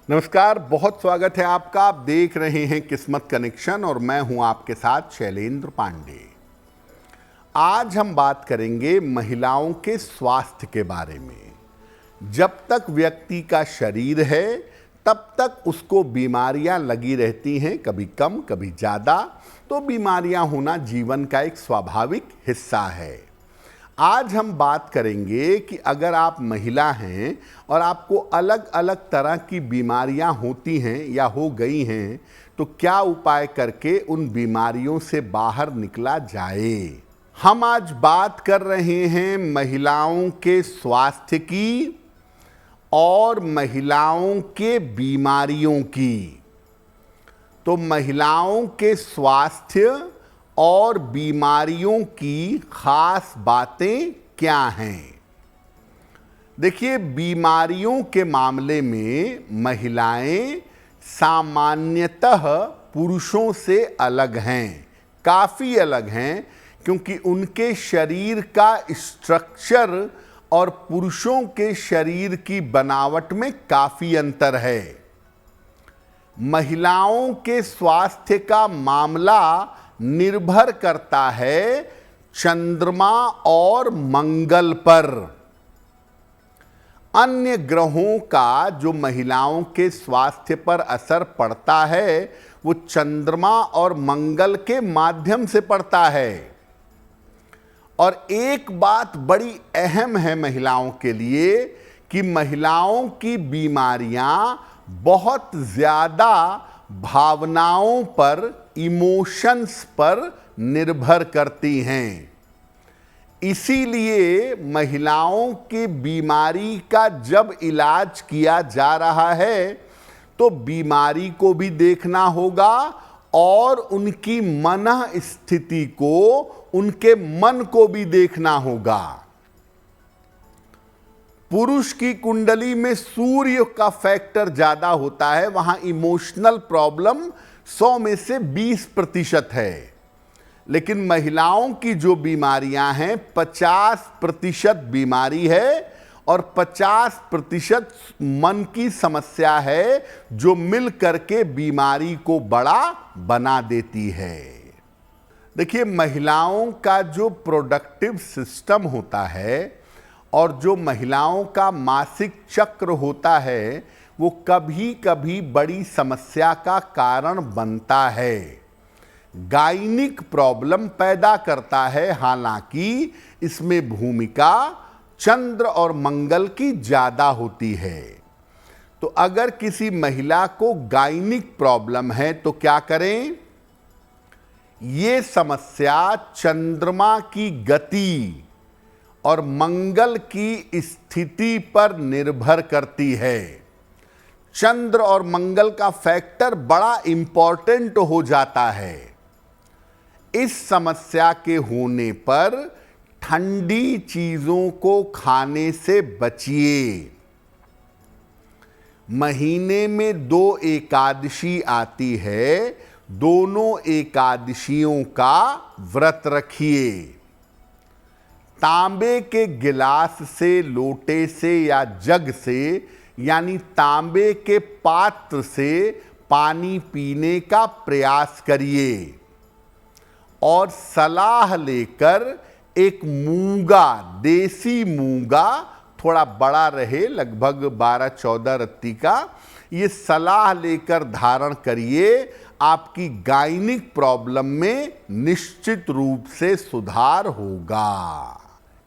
नमस्कार, बहुत स्वागत है आपका। आप देख रहे हैं किस्मत कनेक्शन और मैं हूं आपके साथ शैलेंद्र पांडे। आज हम बात करेंगे महिलाओं के स्वास्थ्य के बारे में। जब तक व्यक्ति का शरीर है तब तक उसको बीमारियां लगी रहती हैं, कभी कम कभी ज़्यादा। तो बीमारियां होना जीवन का एक स्वाभाविक हिस्सा है। आज हम बात करेंगे कि अगर आप महिला हैं और आपको अलग अलग तरह की बीमारियां होती हैं या हो गई हैं, तो क्या उपाय करके उन बीमारियों से बाहर निकला जाए। हम आज बात कर रहे हैं महिलाओं के स्वास्थ्य की और महिलाओं के बीमारियों की। तो महिलाओं के स्वास्थ्य और बीमारियों की खास बातें क्या हैं। देखिए, बीमारियों के मामले में महिलाएं सामान्यतः पुरुषों से अलग हैं, काफ़ी अलग हैं, क्योंकि उनके शरीर का स्ट्रक्चर और पुरुषों के शरीर की बनावट में काफ़ी अंतर है। महिलाओं के स्वास्थ्य का मामला निर्भर करता है चंद्रमा और मंगल पर। अन्य ग्रहों का जो महिलाओं के स्वास्थ्य पर असर पड़ता है वो चंद्रमा और मंगल के माध्यम से पड़ता है। और एक बात बड़ी अहम है महिलाओं के लिए कि महिलाओं की बीमारियां बहुत ज़्यादा भावनाओं पर, इमोशंस पर निर्भर करती हैं। इसीलिए महिलाओं की बीमारी का जब इलाज किया जा रहा है तो बीमारी को भी देखना होगा और उनकी मन स्थिति को, उनके मन को भी देखना होगा। पुरुष की कुंडली में सूर्य का फैक्टर ज्यादा होता है, वहां इमोशनल प्रॉब्लम 100 में से 20% है। लेकिन महिलाओं की जो बीमारियां हैं 50% बीमारी है और 50% मन की समस्या है, जो मिल करके बीमारी को बड़ा बना देती है। देखिए, महिलाओं का जो प्रोडक्टिव सिस्टम होता है और जो महिलाओं का मासिक चक्र होता है वो कभी कभी बड़ी समस्या का कारण बनता है, गायनिक प्रॉब्लम पैदा करता है। हालांकि इसमें भूमिका चंद्र और मंगल की ज़्यादा होती है। तो अगर किसी महिला को गायनिक प्रॉब्लम है तो क्या करें। ये समस्या चंद्रमा की गति और मंगल की स्थिति पर निर्भर करती है। चंद्र और मंगल का फैक्टर बड़ा इंपॉर्टेंट हो जाता है। इस समस्या के होने पर ठंडी चीजों को खाने से बचिए। महीने में 2 एकादशी आती है, दोनों एकादशियों का व्रत रखिए। तांबे के गिलास से, लोटे से या जग से, यानी तांबे के पात्र से पानी पीने का प्रयास करिए। और सलाह लेकर एक मूंगा, देसी मूंगा, थोड़ा बड़ा रहे, लगभग 12-14 रत्ती का, ये सलाह लेकर धारण करिए। आपकी गायनिक प्रॉब्लम में निश्चित रूप से सुधार होगा।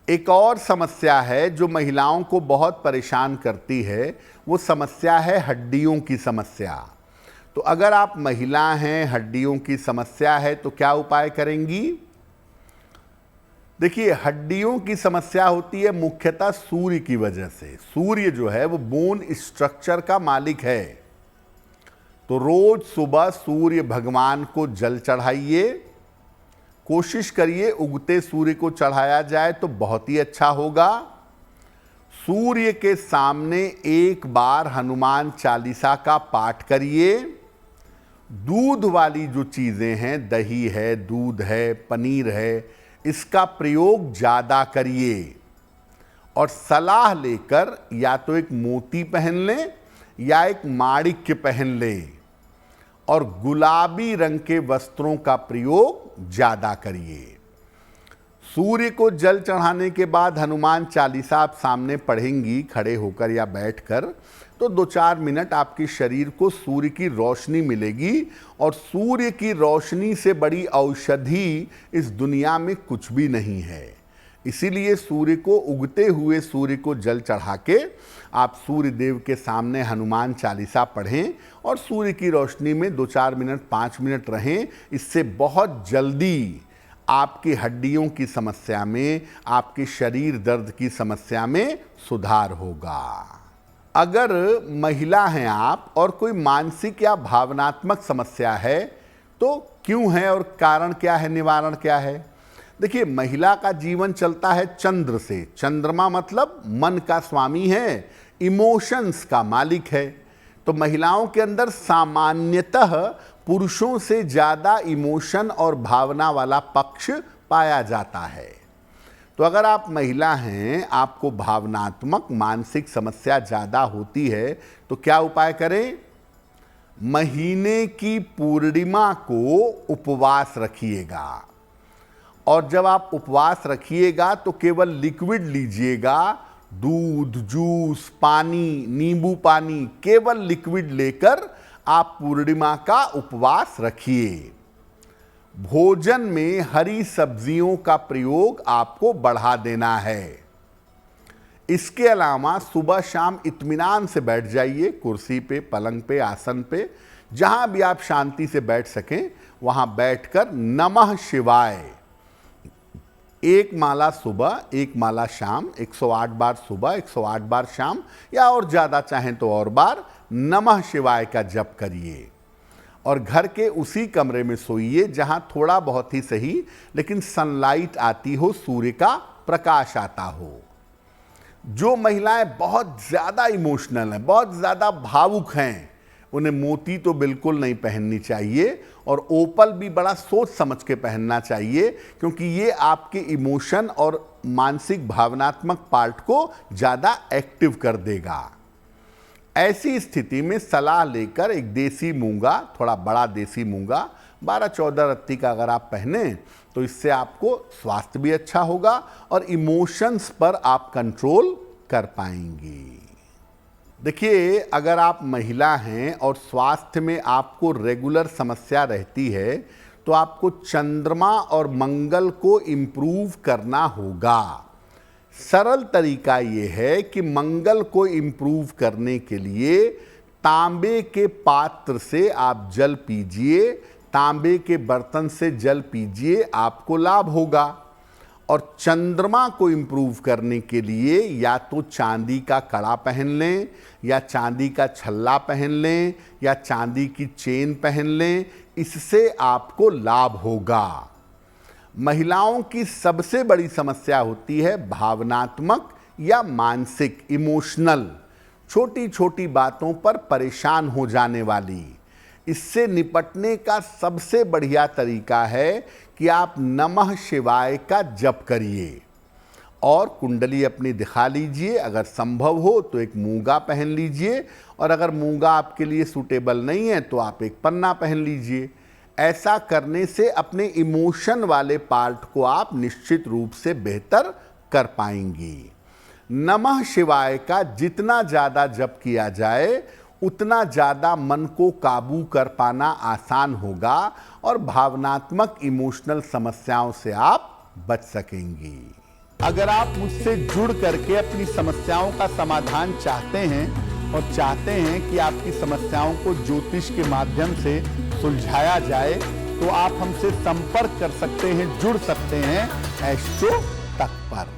एक और समस्या है जो महिलाओं को बहुत परेशान करती है, वो समस्या है हड्डियों की समस्या। तो अगर आप महिला हैं, हड्डियों की समस्या है, तो क्या उपाय करेंगी। देखिए, हड्डियों की समस्या होती है मुख्यतः सूर्य की वजह से। सूर्य जो है वो बोन स्ट्रक्चर का मालिक है। तो रोज सुबह सूर्य भगवान को जल चढ़ाइए। कोशिश करिए उगते सूर्य को चढ़ाया जाए तो बहुत ही अच्छा होगा। सूर्य के सामने एक बार हनुमान चालीसा का पाठ करिए। दूध वाली जो चीज़ें हैं, दही है, दूध है, पनीर है, इसका प्रयोग ज़्यादा करिए। और सलाह लेकर या तो एक मोती पहन लें या एक माणिक्य पहन लें और गुलाबी रंग के वस्त्रों का प्रयोग ज्यादा करिए। सूर्य को जल चढ़ाने के बाद हनुमान चालीसा आप सामने पढ़ेंगी खड़े होकर या बैठकर, तो 2-4 मिनट आपके शरीर को सूर्य की रोशनी मिलेगी और सूर्य की रोशनी से बड़ी औषधि इस दुनिया में कुछ भी नहीं है। इसीलिए सूर्य को, उगते हुए सूर्य को जल चढ़ा के आप सूर्य देव के सामने हनुमान चालीसा पढ़ें और सूर्य की रोशनी में 2-4 मिनट 5 मिनट रहें। इससे बहुत जल्दी आपकी हड्डियों की समस्या में, आपके शरीर दर्द की समस्या में सुधार होगा। अगर महिला हैं आप और कोई मानसिक या भावनात्मक समस्या है तो क्यों है और कारण क्या है, निवारण क्या है? देखिए, महिला का जीवन चलता है चंद्र से। चंद्रमा मतलब मन का स्वामी है, इमोशंस का मालिक है। तो महिलाओं के अंदर सामान्यतः पुरुषों से ज्यादा इमोशन और भावना वाला पक्ष पाया जाता है। तो अगर आप महिला हैं, आपको भावनात्मक मानसिक समस्या ज्यादा होती है, तो क्या उपाय करें? महीने की पूर्णिमा को उपवास रखिएगा और जब आप उपवास रखिएगा तो केवल लिक्विड लीजिएगा, दूध, जूस, पानी, नींबू पानी, केवल लिक्विड लेकर आप पूर्णिमा का उपवास रखिए। भोजन में हरी सब्जियों का प्रयोग आपको बढ़ा देना है। इसके अलावा सुबह शाम इत्मीनान से बैठ जाइए, कुर्सी पे, पलंग पे, आसन पे, जहां भी आप शांति से बैठ सकें वहां बैठकर नमः शिवाय 1 माला सुबह, 1 माला शाम, 108 बार सुबह, 108 बार शाम, या और ज़्यादा चाहें तो और बार नमः शिवाय का जप करिए। और घर के उसी कमरे में सोइए जहां थोड़ा बहुत ही सही लेकिन सनलाइट आती हो, सूर्य का प्रकाश आता हो। जो महिलाएं बहुत ज़्यादा इमोशनल हैं, बहुत ज़्यादा भावुक हैं, उन्हें मोती तो बिल्कुल नहीं पहननी चाहिए और ओपल भी बड़ा सोच समझ के पहनना चाहिए, क्योंकि ये आपके इमोशन और मानसिक भावनात्मक पार्ट को ज़्यादा एक्टिव कर देगा। ऐसी स्थिति में सलाह लेकर एक देसी मूंगा, थोड़ा बड़ा देसी मूंगा 12-14 रत्ती का अगर आप पहने तो इससे आपको स्वास्थ्य भी अच्छा होगा और इमोशंस पर आप कंट्रोल कर पाएंगी। देखिए, अगर आप महिला हैं और स्वास्थ्य में आपको रेगुलर समस्या रहती है तो आपको चंद्रमा और मंगल को इम्प्रूव करना होगा। सरल तरीका ये है कि मंगल को इम्प्रूव करने के लिए तांबे के पात्र से आप जल पीजिए, तांबे के बर्तन से जल पीजिए, आपको लाभ होगा। और चंद्रमा को इम्प्रूव करने के लिए या तो चांदी का कड़ा पहन लें, या चांदी का छल्ला पहन लें, या चांदी की चेन पहन लें, इससे आपको लाभ होगा। महिलाओं की सबसे बड़ी समस्या होती है भावनात्मक या मानसिक, इमोशनल, छोटी छोटी बातों पर परेशान हो जाने वाली। इससे निपटने का सबसे बढ़िया तरीका है कि आप नमः शिवाय का जप करिए और कुंडली अपनी दिखा लीजिए। अगर संभव हो तो एक मूंगा पहन लीजिए, और अगर मूंगा आपके लिए सूटेबल नहीं है तो आप एक पन्ना पहन लीजिए। ऐसा करने से अपने इमोशन वाले पार्ट को आप निश्चित रूप से बेहतर कर पाएंगी। नमः शिवाय का जितना ज़्यादा जप किया जाए उतना ज़्यादा मन को काबू कर पाना आसान होगा और भावनात्मक इमोशनल समस्याओं से आप बच सकेंगी। अगर आप मुझसे जुड़ करके अपनी समस्याओं का समाधान चाहते हैं और चाहते हैं कि आपकी समस्याओं को ज्योतिष के माध्यम से सुलझाया जाए, तो आप हमसे संपर्क कर सकते हैं, जुड़ सकते हैं एस्ट्रो तक पर।